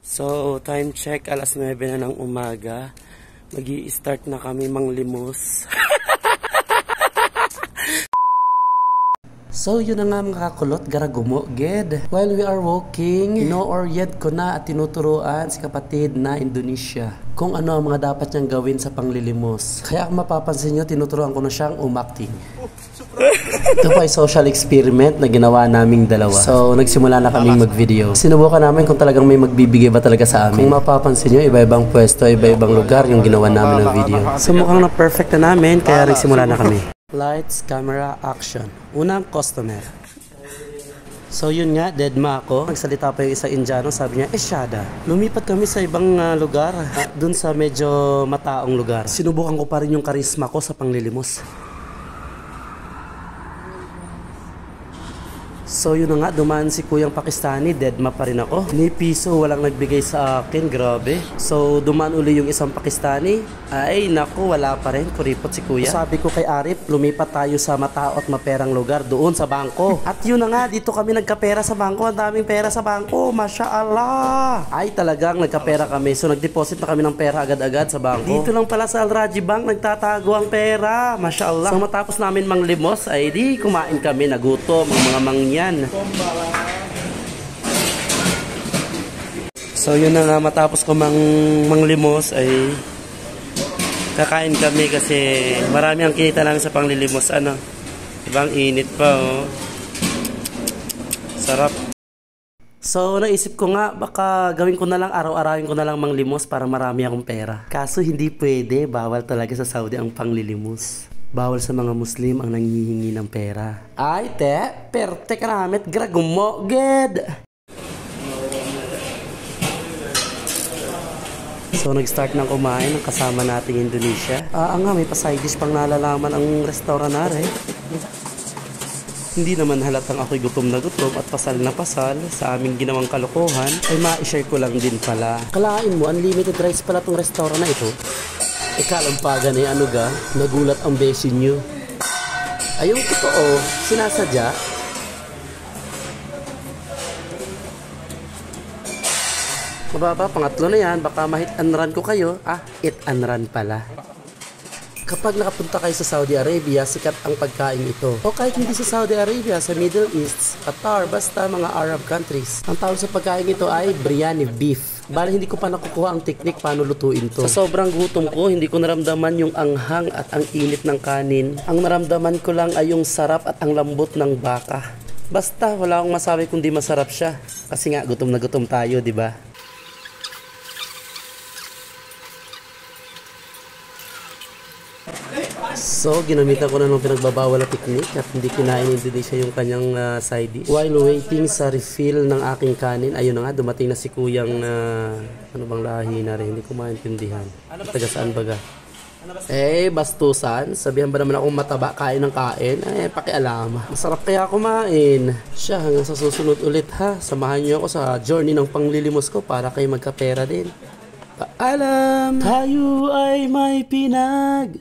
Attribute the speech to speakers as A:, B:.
A: So, time check, alas 9 na ng umaga. Magi-start na kami manglimos. So, yun na nga mga kakulot, garagumo, ged. While we are walking, ino-orient ko na at tinuturuan si kapatid na Indonesia kung ano ang mga dapat niyang gawin sa panglilimos. Kaya kung mapapansin niyo, tinuturuan ko na siyang umakting. Ito po ay social experiment na ginawa naming dalawa. So, nagsimula na kaming mag-video. Sinubukan namin kung talagang may magbibigay ba talaga sa amin. Kung mapapansin nyo, iba-ibang pwesto, iba-ibang lugar yung ginawa namin ng video. So, mukhang na-perfect na namin, kaya nagsimula na kami. Lights, camera, action. Unang customer. So, yun nga, deadma ako. Nagsalita pa yung isang Indiano, sabi niya, Shada. Lumipat kami sa ibang lugar, dun sa medyo mataong lugar. Sinubukan ko pa rin yung karisma ko sa panglilimos. So yun na nga, dumaan si Kuyang Pakistani, deadma pa rin ako. Ni piso, walang nagbigay sa akin, grabe. So dumaan uli yung isang Pakistani, ay naku, wala pa rin, kuripot si Kuya. Sabi ko kay Arif, lumipat tayo sa matao at maperang lugar, doon sa bangko. At yun na nga, dito kami nagkapera sa bangko, ang daming pera sa bangko, Masya Allah. Ay talagang nagkapera kami, so nagdeposit na kami ng pera agad-agad sa bangko. Dito lang pala sa Al Rajhi Bank, nagtatago ang pera, Masya Allah. So matapos namin manglimos, ay di kumain kami, nagutom, ang mga mangyan. So yun na nga, matapos ko manglimos ay kakain kami kasi marami ang kinita namin sa panglilimos. Ano, ibang init pa, oh. Sarap. So naisip ko nga, baka gawin ko na lang, araw-arawin ko na lang manglimos para marami akong pera. Kaso hindi pwede, bawal talaga sa Saudi ang panglilimos. Bawal sa mga Muslim ang nanghihingi ng pera. Ay, perte ka namit, gragumo, ged! So, nag-start ng kumain ng kasama nating Indonesia. Nga, may pa-side dish pang nalalaman ang restaurant na rin. Hindi naman halatang ako'y gutom na gutom at pasal na pasal sa aming ginawang kalokohan, ay ma-share ko lang din pala. Kalain mo, unlimited rice pala tong restaurant na ito. Ikalampagan ay ano ga, nagulat ang besin nyo. Ay yung totoo, sinasadya. Mababa, pangatlo na yan, baka ma-hit and run ko kayo. Hit and run pala. Kapag nakapunta kayo sa Saudi Arabia, sikat ang pagkain ito. O kahit hindi sa Saudi Arabia, sa Middle East, Qatar, basta mga Arab countries. Ang tawag sa pagkain ito ay biryani beef. Bale, hindi ko pa nakukuha ang teknik paano lutuin to. Sa sobrang gutom ko, hindi ko naramdaman yung anghang at ang init ng kanin. Ang naramdaman ko lang ay yung sarap at ang lambot ng baka. Basta, wala akong masabi kung di masarap siya. Kasi nga, gutom na gutom tayo, di ba? So, ginamitan ko na ng pinagbabawal na technique at hindi kinain ni Indonesia yung kanyang side dish. While waiting sa refill ng aking kanin, ayun na nga, dumating na si Kuyang ano bang lahi na rin, hindi ko maintindihan. Taga saan baga? Bastusan, sabihan ba naman akong mataba, kain ng kain? Pakialam. Masarap kaya kumain. Siya, hanggang sa susunod ulit ha. Samahan niyo ako sa journey ng panglilimos ko para kayo magkapera din. Paalam! Tayo ay may pinagsamahan.